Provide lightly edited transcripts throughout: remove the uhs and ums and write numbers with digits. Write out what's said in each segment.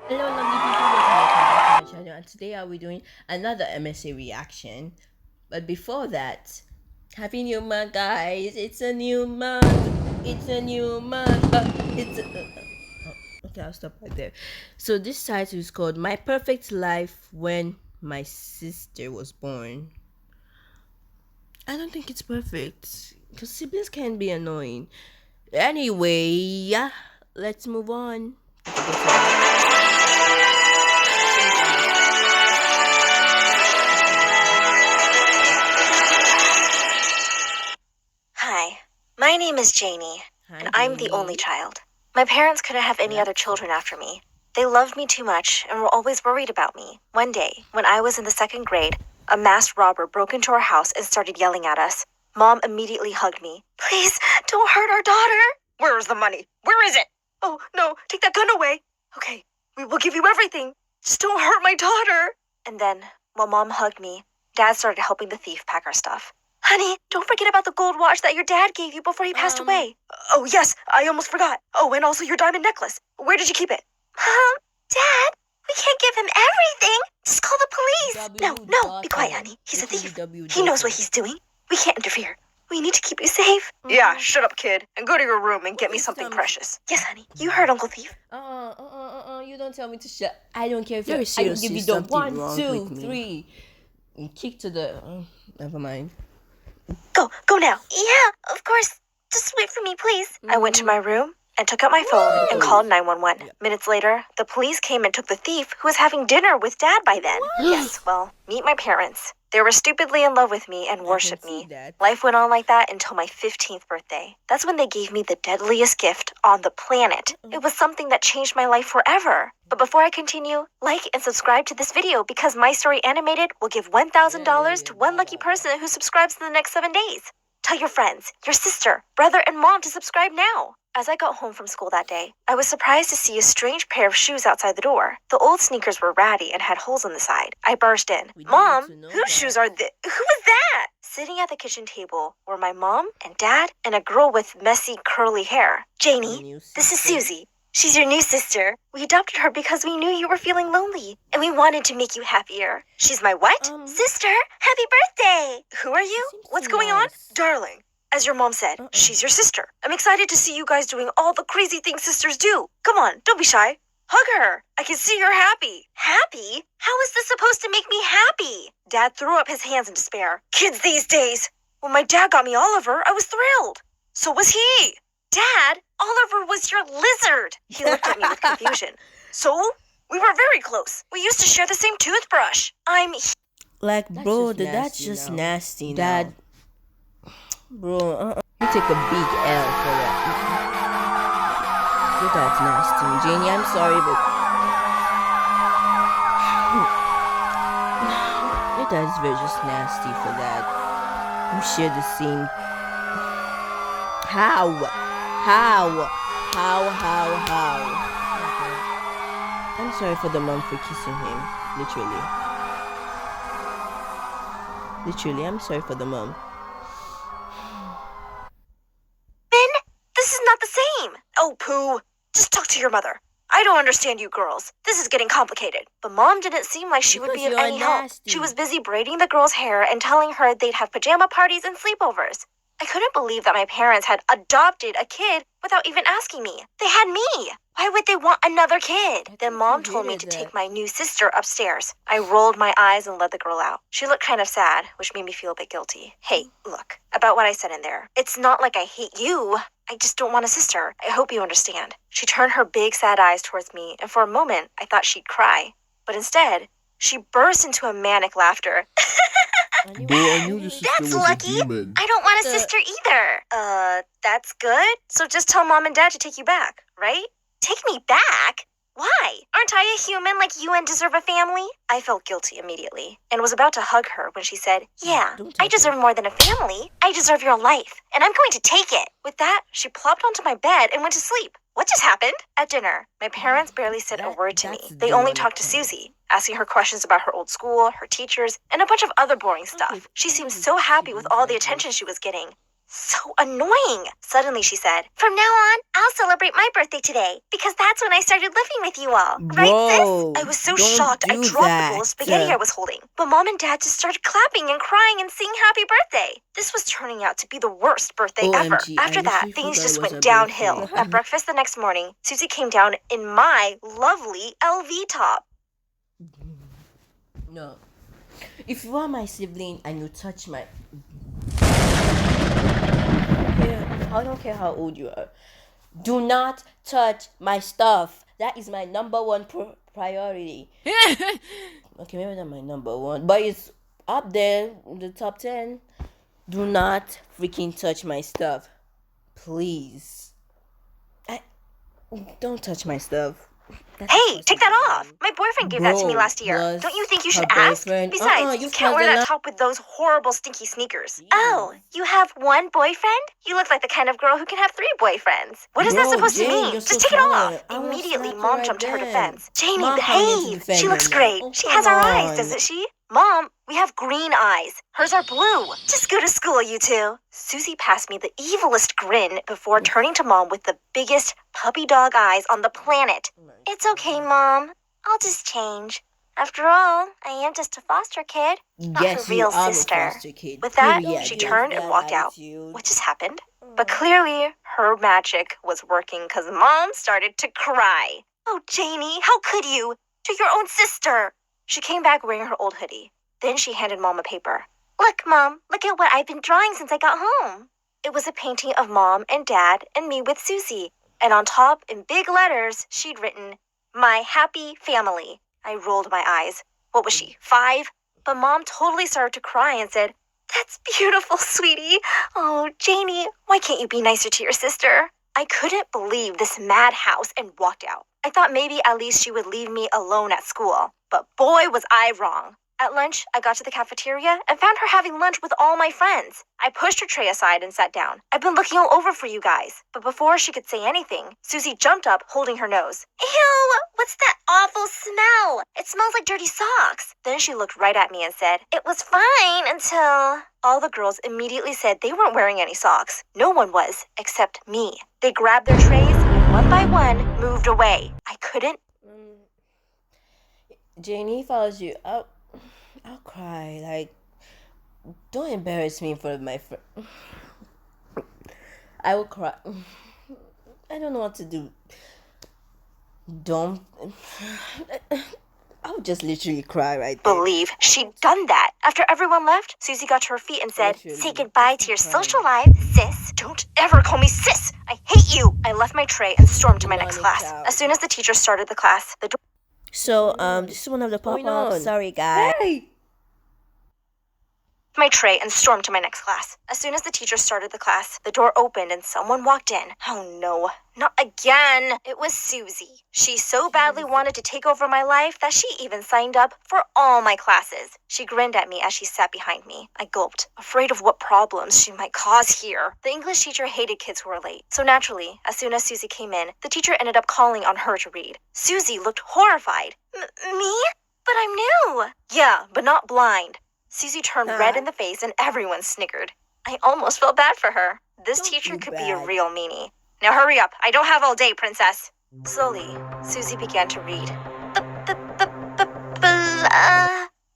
Hello, lovely people. Welcome back to my channel. And today I'll be doing another MSA reaction. But before that, Happy New Month, guys! It's a new month. It's a new month. Okay, I'll stop right there. So this title is called "My Perfect Life When My Sister Was Born." I don't think it's perfect because siblings can be annoying. Anyway, yeah, let's move on. Don't forget to Hi, my name is Janie, Hi, and I'm the only Jamie. child. My parents couldn't have any other That's children sus. after me. They loved me too much and were always worried about me. One day, when I was in the second grade, a masked robber broke into our house and started yelling at us. Mom immediately hugged me. Please, don't hurt our daughter. Where is the money? Where is it? Oh, no, take that gun away. Okay, we will give you everything. Just don't hurt my daughter. And then, while Mom hugged me, Dad started helping the thief pack our stuff. Honey, don't forget about the gold watch that your dad gave you before he passed away. Oh, yes, I almost forgot. Oh, and also your diamond necklace. Where did you keep it? Dad, we can't give him everything. Just call the police. No, be quiet, honey. He's a thief. He knows what he's doing. We can't interfere. We need to keep you safe. Yeah, shut up, kid, and go to your room and get me something precious. Yes, honey. You heard Uncle Thief. You don't tell me to shut. I don't care if Very I will give seriously you the something one, wrong two, with me. three, and kick to the. Never mind. Go now. Yeah, of course. Just wait for me, please. I went to my room and took out my phone and called 911. Yep. Minutes later, the police came and took the thief who was having dinner with Dad by then. Yes, well, meet my parents. They were stupidly in love with me and worshipped see me. that. Life went on like that until my 15th birthday. That's when they gave me the deadliest gift on the planet. It was something that changed my life forever. But before I continue, like and subscribe to this video because My Story Animated will give $1,000 to one lucky person who subscribes in the next 7 days. Tell your friends, your sister, brother, and mom to subscribe now. As I got home from school that day, I was surprised to see a strange pair of shoes outside the door. The old sneakers were ratty and had holes in the side. I barged in. We Mom, needed to know whose that. shoes are this? Who is that? Sitting at the kitchen table were my mom and dad and a girl with messy curly hair. Janie, New this is sister. Susie. She's your new sister. We adopted her because we knew you were feeling lonely, and we wanted to make you happier. She's my what? Sister, happy birthday! Who are you? seems What's too going on? nice. Darling, as your mom said, she's your sister. I'm excited to see you guys doing all the crazy things sisters do. Come on, don't be shy. Hug her. I can see you're happy. Happy? How is this supposed to make me happy? Dad threw up his hands in despair. Kids these days. When my dad got me Oliver, I was thrilled. So was he. Dad, Oliver was your lizard. He looked at me with confusion. So? We were very close. We used to share the same toothbrush. Like, bro, that's just nasty. Dad, bro, you take a big L for that. Your dad's nasty. Janie, I'm sorry, but your dad's very just nasty for that. You share the same. How? I'm sorry for the mom for kissing him. Literally, I'm sorry for the mom. This is not the same. Oh, Pooh. Just talk to your mother. I don't understand you girls. This is getting complicated. But Mom didn't seem like she would be of Because any you're help. nasty. She was busy braiding the girls' hair and telling her they'd have pajama parties and sleepovers. I couldn't believe that my parents had adopted a kid without even asking me. They had me. Why would they want another kid? Then Mom told me to take my new sister upstairs. I rolled my eyes and let the girl out. She looked kind of sad, which made me feel a bit guilty. Hey, look, about what I said in there. It's not like I hate you. I just don't want a sister. I hope you understand. She turned her big sad eyes towards me, and for a moment, I thought she'd cry. But instead, she burst into a manic laughter. Bro, I knew your sister That's was lucky. a demon. I don't want a sister either. That's good. So just tell Mom and Dad to take you back, right? Take me back? Why? Aren't I a human like you and deserve a family? I felt guilty immediately and was about to hug her when she said, Yeah, I deserve more than a family. I deserve your life, and I'm going to take it. With that, she plopped onto my bed and went to sleep. What just happened? At dinner, my parents barely said a word to me. They only talked to Susie, asking her questions about her old school, her teachers, and a bunch of other boring stuff. She seemed so happy with all the attention she was getting. So annoying. Suddenly she said, "From now on, I'll celebrate my birthday today because that's when I started living with you all. Right, Bro, sis?" I was so don't shocked I do dropped the bowl of spaghetti I that. was holding. But Mom and Dad just started clapping and crying and singing happy birthday. This was turning out to be the worst birthday ever. OMG, I After that, literally things forgot it just was went her downhill. birthday. At breakfast the next morning, Susie came down in my lovely LV top. No. If you are my sibling and you touch my... Yeah, I don't care how old you are. Do not touch my stuff. That is my number one priority. Okay, maybe not my number one, but it's up there in the top 10. Do not freaking touch my stuff. Please. I don't touch my stuff. That's Hey, take that disgusting. off. My boyfriend gave that to me Bro, last year. plus Don't you think you should her ask? boyfriend. Besides, you You've can't caused wear a that lot. top with those horrible stinky sneakers. Jeez. Oh, you have one boyfriend? You look like the kind of girl who can have 3 boyfriends. What is that Bro, supposed to Jane, mean? you're Just so take it off. tolerant. I would've Immediately, slapped her Mom right jumped to her then. defense. Jamie, Mom coming in to behave. defend She her looks now. great. Oh, She come has our eyes, on. doesn't she? Mom, we have green eyes. Hers are blue. Just go to school, you two. Susie passed me the evilest grin before turning to Mom with the biggest puppy dog eyes on the planet. It's okay, Mom. I'll just change. After all, I am just a foster kid, not Yes, her you real are sister. a foster kid. With that, Period. she With turned and that walked out. attitude. What just happened? But clearly, her magic was working because Mom started to cry. "Oh, Janie, how could you? To your own sister." She came back wearing her old hoodie. Then she handed Mom a paper. "Look, Mom, look at what I've been drawing since I got home." It was a painting of Mom and Dad and me with Susie. And on top, in big letters, she'd written, "My happy family." I rolled my eyes. What was she, 5? But Mom totally started to cry and said, "That's beautiful, sweetie. Oh, Janie, why can't you be nicer to your sister?" I couldn't believe this madhouse and walked out. I thought maybe at least she would leave me alone at school. But boy, was I wrong. At lunch, I got to the cafeteria and found her having lunch with all my friends. I pushed her tray aside and sat down. "I've been looking all over for you guys." But before she could say anything, Susie jumped up, holding her nose. "Ew, what's that awful smell? It smells like dirty socks." Then she looked right at me and said, "It was fine until..." All the girls immediately said they weren't wearing any socks. No one was, except me. They grabbed their trays and one by one moved away. I couldn't. Janie follows you. I'll cry. Like, don't embarrass me in front of my friend. I will cry. I don't know what to do. Don't. I'll just literally cry right there. Believe she'd done that. After everyone left, Susie got to her feet and said, Literally. "Say goodbye to your Crying. social life, sis. Don't ever call me sis. I hate you." I left my tray and stormed to my next Demonic class. child. As soon as the teacher started the class, the door So, this is one of the pop-ups. Sorry, guys. my tray and stormed to my next class. As soon as the teacher started the class, the door opened and someone walked in. Oh no, not again. It was Susie. She so badly wanted to take over my life that she even signed up for all my classes. She grinned at me as she sat behind me. I gulped, afraid of what problems she might cause here. The English teacher hated kids who were late. So naturally, as soon as Susie came in, the teacher ended up calling on her to read. Susie looked horrified. Me? But I'm new. Yeah, but not blind. Susie turned red in the face and everyone snickered. I almost felt bad for her. This Don't teacher feel could be a bad. real meanie. Now hurry up. I don't have all day, princess. Slowly, Susie began to read.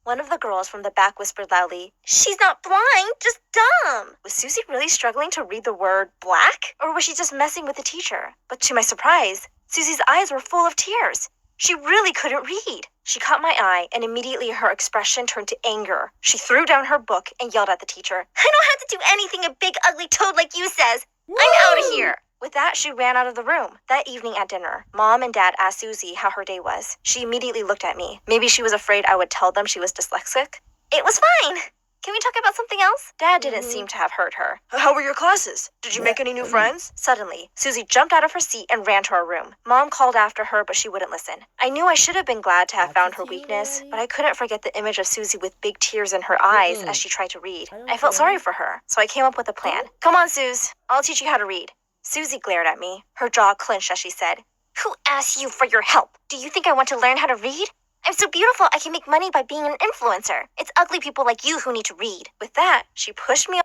One of the girls from the back whispered loudly, "She's not blind, just dumb." Was Susie really struggling to read the word black? Or was she just messing with the teacher? But to my surprise, Susie's eyes were full of tears. She really couldn't read. She caught my eye, and immediately her expression turned to anger. She threw down her book and yelled at the teacher, "I don't have to do anything a big ugly toad like you says. I'm out of here." With that, she ran out of the room. That evening at dinner, Mom and Dad asked Susie how her day was. She immediately looked at me. Maybe she was afraid I would tell them she was dyslexic. It was fine. Can we talk about something else? Dad didn't seem to have heard her. How were your classes? Did you make any new friends? Suddenly, Susie jumped out of her seat and ran to our room. Mom called after her, but she wouldn't listen. I knew I should have been glad to have found her weakness, but I couldn't forget the image of Susie with big tears in her eyes as she tried to read. I felt sorry for her, so I came up with a plan. "Come on, Suze. I'll teach you how to read." Susie glared at me. Her jaw clenched as she said, "Who asked you for your help? Do you think I want to learn how to read? I'm so beautiful I can make money by being an influencer. It's ugly people like you who need to read." With that, she pushed me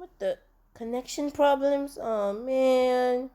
What the connection problems? Oh man.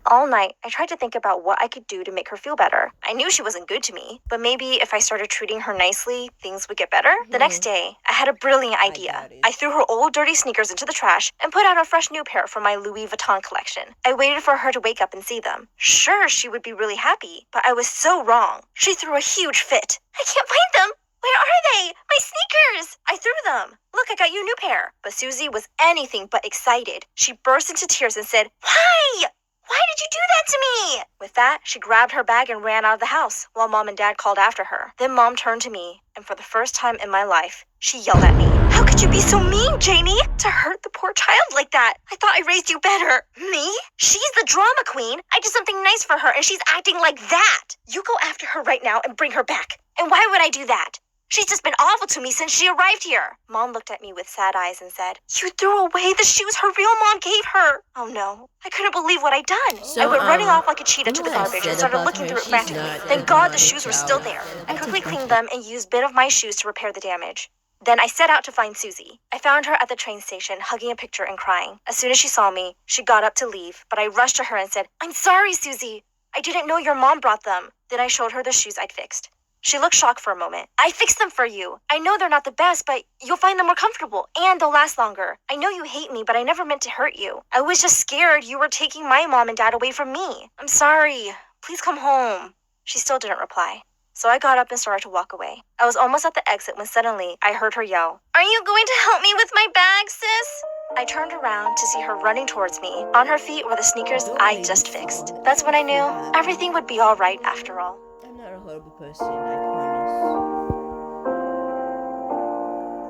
All night, I tried to think about what I could do to make her feel better. I knew she wasn't good to me, but maybe if I started treating her nicely, things would get better. The next day, I had a brilliant idea. got it. I threw her old dirty sneakers into the trash and put out a fresh new pair from my Louis Vuitton collection. I waited for her to wake up and see them. Sure, she would be really happy, but I was so wrong. She threw a huge fit. I can't find them. Where are they? My sneakers! I threw them. Look, I got you a new pair. But Susie was anything but excited. She burst into tears and said, "Why? Why did you do that to me?" With that, she grabbed her bag and ran out of the house while Mom and Dad called after her. Then Mom turned to me, and for the first time in my life, she yelled at me. "How could you be so mean, Janie? To hurt the poor child like that? I thought I raised you better." "Me? She's the drama queen. I did something nice for her and she's acting like that. You go after her right now and bring her back." "And why would I do that? She's just been awful to me since she arrived here." Mom looked at me with sad eyes and said, "You threw away the shoes her real mom gave her." Oh no, I couldn't believe what I'd done. So, I went running off like a cheetah you to know the what I garbage and said started about looking her? through it She's frantically. not Thank a God the dramatic shoes were still child. there. I quickly cleaned them and used a bit of my shoes to repair the damage. Then I set out to find Susie. I found her at the train station, hugging a picture and crying. As soon as she saw me, she got up to leave, but I rushed to her and said, "I'm sorry, Susie. I didn't know your mom brought them." Then I showed her the shoes I'd fixed. She looked shocked for a moment. "I fixed them for you. I know they're not the best, but you'll find them more comfortable, and they'll last longer. I know you hate me, but I never meant to hurt you. I was just scared you were taking my mom and dad away from me. I'm sorry. Please come home." She still didn't reply. So I got up and started to walk away. I was almost at the exit when suddenly I heard her yell, "Are you going to help me with my bag, sis?" I turned around to see her running towards me. On her feet were the sneakers I just fixed. That's when I knew everything would be all right after all. I'm not a horrible person, I promise.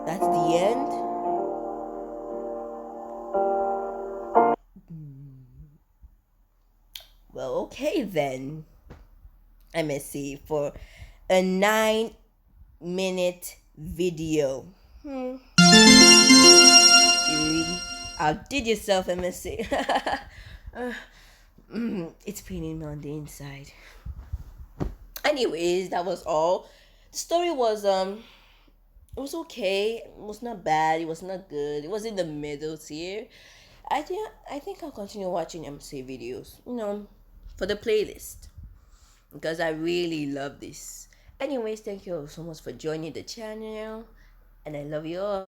That's the end. Well, okay then. MSC for a 9-minute video. You really outdid yourself, MSC. It's paining me on the inside. Anyways, that was all. The story was it was okay. It was not bad. It was not good. It was in the middle tier. I think I'll continue watching MSC videos. For the playlist, because I really love this. Anyways, thank you all so much for joining the channel, and I love you all.